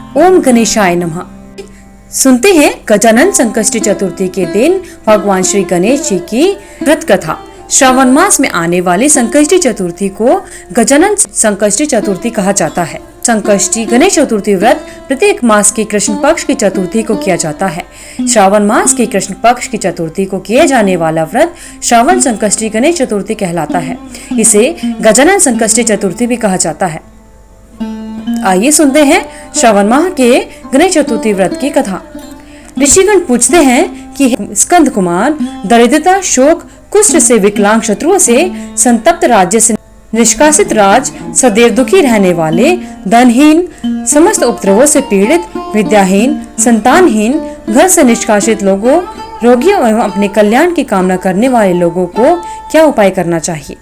ओम गणेशाय नमः। सुनते हैं गजानन संकष्टी चतुर्थी के दिन भगवान श्री गणेश जी की व्रत कथा। श्रावण मास में आने वाली संकष्टी चतुर्थी को गजानन संकष्टी चतुर्थी कहा जाता है। संकष्टी गणेश चतुर्थी व्रत प्रत्येक मास की कृष्ण पक्ष की चतुर्थी को किया जाता है। श्रावण मास की कृष्ण पक्ष की चतुर्थी को किए जाने वाला व्रत श्रावण संकष्टी गणेश चतुर्थी कहलाता है। इसे गजानन संकष्टी चतुर्थी भी कहा जाता है। आइए सुनते हैं श्रावण माह के गणेश चतुर्थी व्रत की कथा। ऋषिगण पूछते हैं कि स्कंद कुमार, दरिद्रता, शोक, कुष्ठ से विकलांग, शत्रुओं से संतप्त, राज्य से निष्कासित, राज सदैव दुखी रहने वाले, धनहीन, समस्त उपद्रवों से पीड़ित, विद्याहीन, संतानहीन, घर से निष्कासित लोगों, रोगियों एवं अपने कल्याण की कामना करने वाले लोगों को क्या उपाय करना चाहिए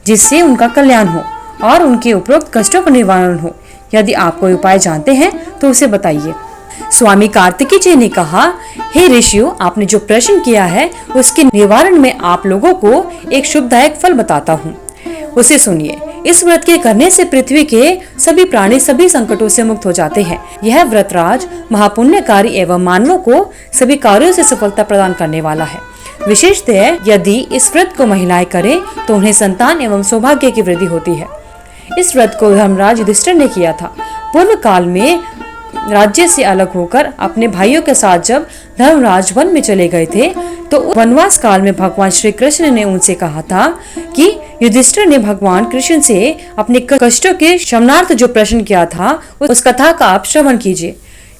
जिससे उनका कल्याण हो और उनके उपरोक्त कष्टों का निवारण हो? यदि आप कोई उपाय जानते हैं तो उसे बताइए। स्वामी कार्तिकेय जी ने कहा, हे ऋषियों, आपने जो प्रश्न किया है उसके निवारण में आप लोगों को एक शुभदायक फल बताता हूँ, उसे सुनिए। इस व्रत के करने से पृथ्वी के सभी प्राणी सभी संकटों से मुक्त हो जाते हैं। यह व्रत राज महापुण्यकारी एवं मानवों को सभी कार्यों से सफलता प्रदान करने वाला है। विशेषतः यदि इस व्रत को महिलाएं करें तो उन्हें संतान एवं सौभाग्य की वृद्धि होती है। इस व्रत को धर्मराज युधिष्ठिर ने किया था। पूर्व काल में राज्य से अलग होकर अपने भाइयों के साथ जब धर्मराज वन में चले गए थे तो वनवास काल में भगवान श्री कृष्ण ने उनसे कहा था कि युधिष्ठिर ने भगवान कृष्ण से अपने कष्टों के शमनार्थ जो प्रश्न किया था उस कथा का आप श्रवण कीजिए।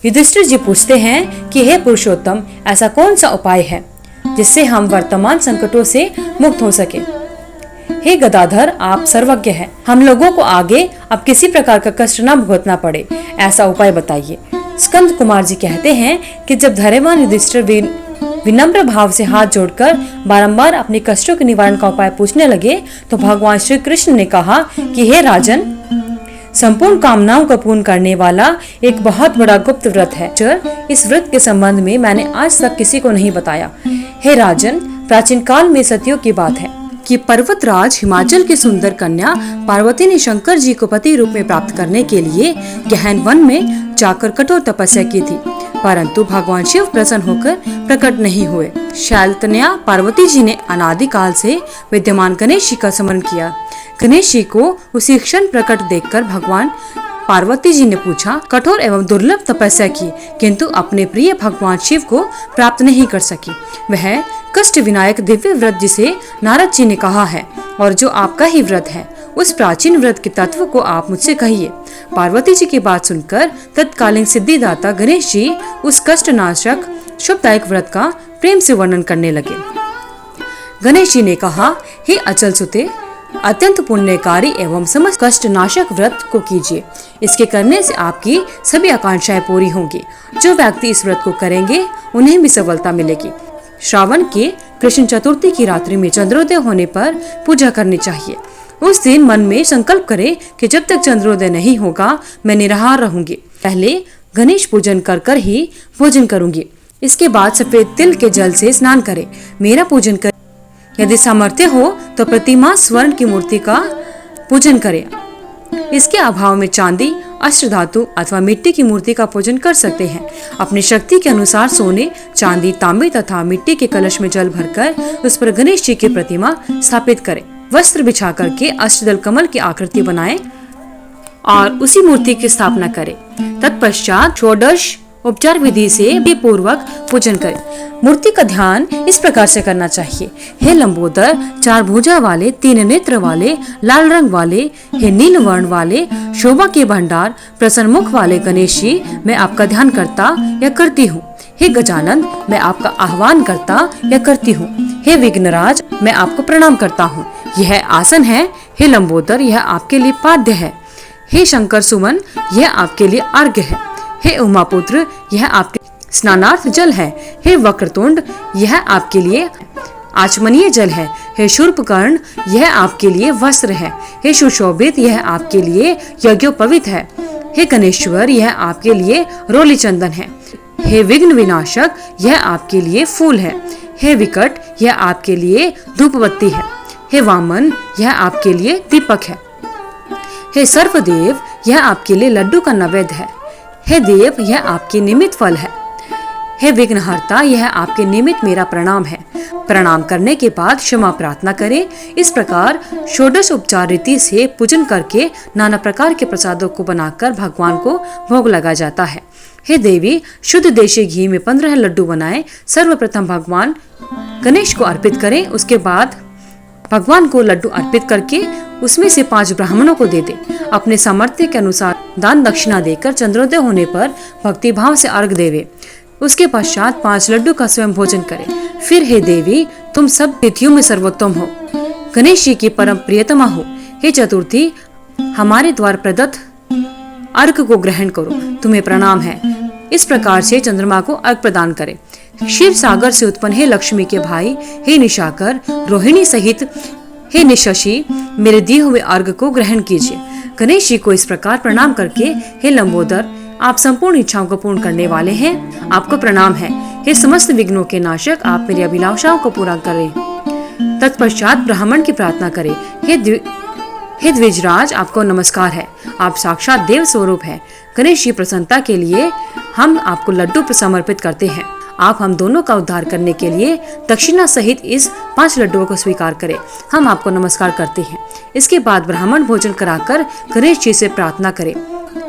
युधिष्ठिर जी पूछते हैं कि हे पुरुषोत्तम, ऐसा कौन सा उपाय है जिससे हम वर्तमान संकटों से मुक्त हो सके? हे गदाधर, आप सर्वज्ञ हैं। हम लोगों को आगे अब किसी प्रकार का कष्ट न भुगतना पड़े, ऐसा उपाय बताइए। स्कंद कुमार जी कहते हैं कि जब धैर्यवान युधिष्ठिर विनम्र भाव से हाथ जोड़कर बारंबार अपने कष्टों के निवारण का उपाय पूछने लगे तो भगवान श्री कृष्ण ने कहा कि हे राजन, संपूर्ण कामनाओं को पूर्ण करने वाला एक बहुत बड़ा गुप्त व्रत है। इस व्रत के संबंध में मैंने आज तक किसी को नहीं बताया। हे राजन, प्राचीन काल में सतियों की बात है कि पर्वतराज हिमाचल की सुंदर कन्या पार्वती ने शंकर जी को पति रूप में प्राप्त करने के लिए गहन वन में जाकर कठोर तपस्या की थी, परंतु भगवान शिव प्रसन्न होकर प्रकट नहीं हुए। शैलतनया पार्वती जी ने अनादिकाल से विद्यमान गणेश जी का स्मरण किया। गणेश जी को उसी क्षण प्रकट देखकर भगवान पार्वती जी ने पूछा, कठोर एवं दुर्लभ तपस्या की किंतु अपने प्रिय भगवान शिव को प्राप्त नहीं कर सकी। वह कष्ट विनायक दिव्य व्रत जिसे नारद जी ने कहा है और जो आपका ही व्रत है, उस प्राचीन व्रत के तत्व को आप मुझसे कहिए। पार्वती जी की बात सुनकर तत्कालीन सिद्धिदाता गणेश जी उस कष्ट नाशक शुभदायक व्रत का प्रेम से वर्णन करने लगे। गणेश जी ने कहा, हे अचल सुते, अत्यंत पुण्यकारी एवं समस्त कष्ट नाशक व्रत को कीजिए। इसके करने से आपकी सभी आकांक्षाएं पूरी होंगी। जो व्यक्ति इस व्रत को करेंगे उन्हें भी सफलता मिलेगी। श्रावण के कृष्ण चतुर्थी की रात्रि में चंद्रोदय होने पर पूजा करनी चाहिए। उस दिन मन में संकल्प करें कि जब तक चंद्रोदय नहीं होगा मैं निराहार रहूंगी। पहले गणेश पूजन कर ही भोजन करूंगी। इसके बाद सफेद तिल के जल से स्नान करें। मेरा पूजन करें। यदि सामर्थ्य हो तो प्रतिमा स्वर्ण की मूर्ति का पूजन करें। इसके अभाव में चांदी, अष्टधातु अथवा मिट्टी की मूर्ति का पूजन कर सकते हैं। अपनी शक्ति के अनुसार सोने, चांदी, तांबे तथा मिट्टी के कलश में जल भरकर उस पर गणेश जी की प्रतिमा स्थापित करें। वस्त्र बिछा करके अष्टदल कमल की आकृति बनाएं और उसी मूर्ति की स्थापना करें। तत्पश्चात षोडश उपचार विधि से पूर्वक पूजन करें। मूर्ति का ध्यान इस प्रकार से करना चाहिए। हे लंबोदर, चार भुजा वाले, तीन नेत्र वाले, लाल रंग वाले, हे नील वर्ण वाले, शोभा के भंडार, प्रसन्न मुख वाले गणेश जी, मैं आपका ध्यान करता या करती हूँ। हे गजानन, मैं आपका आह्वान करता या करती हूँ। हे विघ्नराज, मैं आपको प्रणाम करता हूँ। यह आसन है। हे लंबोदर, यह आपके लिए पाद्य है। हे शंकर सुमन, यह आपके लिए अर्घ्य है। हे उमापुत्र, यह आपके स्नानार्थ जल है। हे वक्रतुंड, यह आपके लिए आचमनीय जल है। हे शूर्पकर्ण, यह आपके लिए वस्त्र है। हे सुशोभित, यह आपके लिए यज्ञोपवीत है। हे गणेश्वर, यह आपके लिए रोली चंदन है। हे विघ्न विनाशक, यह आपके लिए फूल है। हे विकट, यह आपके लिए धूपबत्ती है। हे वामन, यह आपके लिए दीपक है। हे सर्वदेव, यह आपके लिए लड्डू का नैवेद्य है। हे देव, यह आपके निमित्त फल है। हे विघ्नहर्ता, यह आपके निमित्त मेरा प्रणाम है। प्रणाम करने के बाद क्षमा प्रार्थना करें। इस प्रकार षोडश उपचार रीति से पूजन करके नाना प्रकार के प्रसादों को बनाकर भगवान को भोग लगा जाता है। हे देवी, शुद्ध देशी घी में 15 लड्डू बनाएं। सर्वप्रथम भगवान गणेश को अर्पित करें। उसके बाद भगवान को लड्डू अर्पित करके उसमें से 5 ब्राह्मणों को दे दे। अपने सामर्थ्य के अनुसार दान दक्षिणा देकर चंद्रोदय होने पर भक्ति भाव से अर्घ देवे। उसके पश्चात 5 लड्डू का स्वयं भोजन करें। फिर हे देवी, तुम सब तिथियों में सर्वोत्तम हो, गणेश जी की परम प्रियतमा हो। हे चतुर्थी, हमारे द्वार प्रदत्त अर्घ को ग्रहण करो, तुम्हें प्रणाम है। इस प्रकार से चंद्रमा को अर्घ प्रदान करें। शिव सागर से उत्पन्न हे लक्ष्मी के भाई, हे निशाकर, रोहिणी सहित हे निशशि, मेरे दिए हुए अर्घ को ग्रहण कीजिए। गणेश जी को इस प्रकार प्रणाम करके, हे लंबोदर, आप संपूर्ण इच्छाओं को पूर्ण करने वाले हैं, आपको प्रणाम है। हे समस्त विघ्नों के नाशक, आप मेरी अभिलाषाओं को पूरा करें। तत्पश्चात ब्राह्मण की प्रार्थना करें। हे द्विजराज, आपको नमस्कार है, आप साक्षात देव स्वरूप है। गणेश जी प्रसन्नता के लिए हम आपको लड्डू समर्पित करते हैं। आप हम दोनों का उद्धार करने के लिए दक्षिणा सहित इस 5 लड्डुओं को स्वीकार करें। हम आपको नमस्कार करते हैं। इसके बाद ब्राह्मण भोजन कराकर गणेश जी से प्रार्थना करें।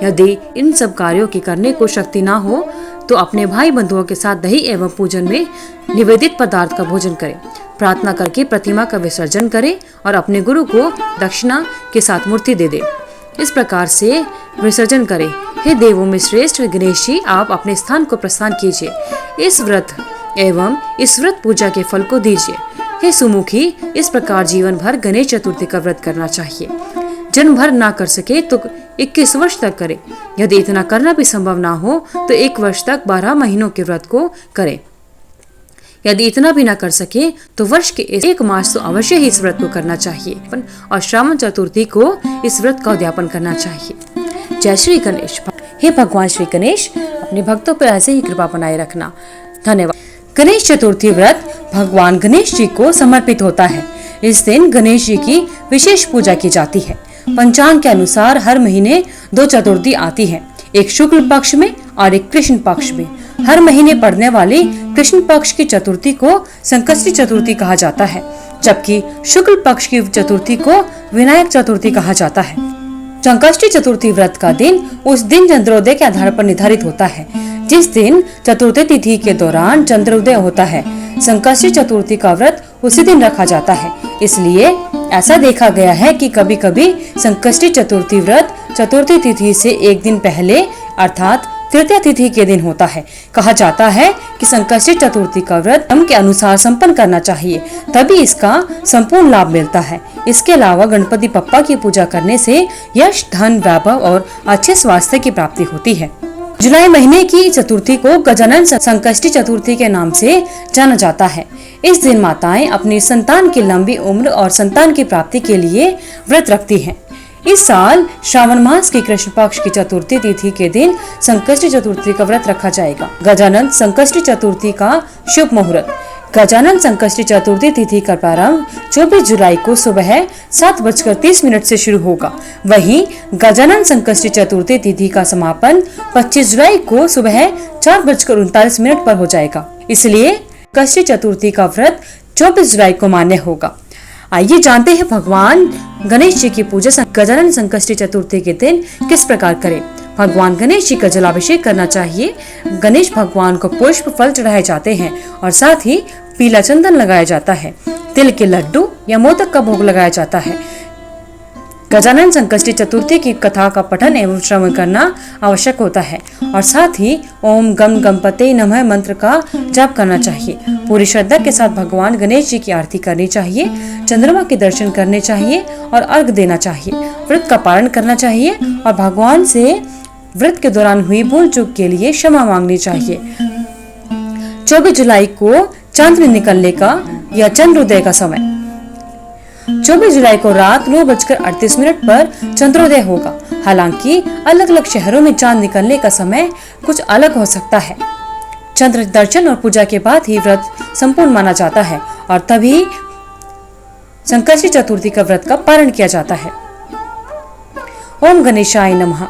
यदि इन सब कार्यों की करने को शक्ति ना हो तो अपने भाई बंधुओं के साथ दही एवं पूजन में निवेदित पदार्थ का भोजन करें। प्रार्थना करके प्रतिमा का विसर्जन करें और अपने गुरु को दक्षिणा के साथ मूर्ति दे दे। इस प्रकार से विसर्जन करें। हे देवों में श्रेष्ठ गणेश जी, आप अपने स्थान को प्रस्थान कीजिए। इस व्रत एवं इस व्रत पूजा के फल को दीजिए। हे सुमुखी, इस प्रकार जीवन भर गणेश चतुर्थी का व्रत करना चाहिए। जन्म भर ना कर सके तो 21 वर्ष तक करे। यदि इतना करना भी संभव ना हो तो 1 वर्ष तक 12 महीनों के व्रत को करे। यदि इतना भी ना कर सके तो वर्ष के 1 मास तो अवश्य ही इस व्रत को करना चाहिए और श्रावण चतुर्थी को इस व्रत का उद्यापन करना चाहिए। जय श्री गणेश। हे भगवान श्री गणेश, अपने भक्तों पर ऐसे ही कृपा बनाए रखना। धन्यवाद। गणेश चतुर्थी व्रत भगवान गणेश जी को समर्पित होता है। इस दिन गणेश जी की विशेष पूजा की जाती है। पंचांग के अनुसार हर महीने 2 चतुर्थी आती है, एक शुक्ल पक्ष में और एक कृष्ण पक्ष में। हर महीने पड़ने वाली कृष्ण पक्ष की चतुर्थी को संकष्टी चतुर्थी कहा जाता है, जबकि शुक्ल पक्ष की चतुर्थी को विनायक चतुर्थी कहा जाता है। संकष्टी चतुर्थी व्रत का दिन उस दिन चंद्रोदय के आधार पर निर्धारित होता है जिस दिन चतुर्थी तिथि के दौरान चंद्रोदय होता है। संकष्टी चतुर्थी का व्रत उसी दिन रखा जाता है। इसलिए ऐसा देखा गया है कि कभी कभी संकष्टी चतुर्थी व्रत चतुर्थी तिथि से एक दिन पहले अर्थात तृतीय तिथि के दिन होता है। कहा जाता है कि संकष्टी चतुर्थी का व्रत नियम के अनुसार संपन्न करना चाहिए, तभी इसका संपूर्ण लाभ मिलता है। इसके अलावा गणपति बप्पा की पूजा करने से यश, धन, वैभव और अच्छे स्वास्थ्य की प्राप्ति होती है। जुलाई महीने की चतुर्थी को गजानन संकष्टी चतुर्थी के नाम से जाना जाता है। इस दिन माताएं अपनी संतान की लंबी उम्र और संतान की प्राप्ति के लिए व्रत रखती हैं। इस साल श्रावण मास की कृष्ण पक्ष की चतुर्थी तिथि के दिन संकष्टी चतुर्थी का व्रत रखा जाएगा। गजानन संकष्टी चतुर्थी का शुभ मुहूर्त। गजानन संकष्टी चतुर्थी तिथि का प्रारंभ 24 जुलाई को सुबह 7:30 से शुरू होगा। वहीं गजानन संकष्टी चतुर्थी तिथि का समापन 25 जुलाई को सुबह 4:39 पर हो जाएगा। इसलिए संकष्टी चतुर्थी का व्रत 24 जुलाई को मान्य होगा। आइए जानते हैं भगवान गणेश जी की पूजा गजानन संकष्टी चतुर्थी के दिन किस प्रकार करें। भगवान गणेश जी का जलाभिषेक करना चाहिए। गणेश भगवान को पुष्प फल चढ़ाए जाते हैं और साथ ही पीला चंदन लगाया जाता है। तिल के लड्डू या मोदक का भोग लगाया जाता है। गजानन संकष्टी चतुर्थी की कथा का पठन एवं श्रवण करना आवश्यक होता है और साथ ही ओम गम गणपते नमः मंत्र का जाप करना चाहिए। पूरी श्रद्धा के साथ भगवान गणेश जी की आरती करनी चाहिए, चंद्रमा के दर्शन करने चाहिए और अर्घ देना चाहिए। व्रत का पालन करना चाहिए और भगवान से व्रत के दौरान हुई भूल चूक के लिए क्षमा मांगनी चाहिए। 24 जुलाई को चांद निकलने का या चंद्रोदय का समय। 24 जुलाई को रात 9:38 पर चंद्रोदय होगा। हालांकि अलग अलग शहरों में चांद निकलने का समय कुछ अलग हो सकता है। चंद्र दर्शन और पूजा के बाद ही व्रत संपूर्ण माना जाता है और तभी संकष्टी चतुर्थी का व्रत का पारण किया जाता है। ओम गणेशाय नमः।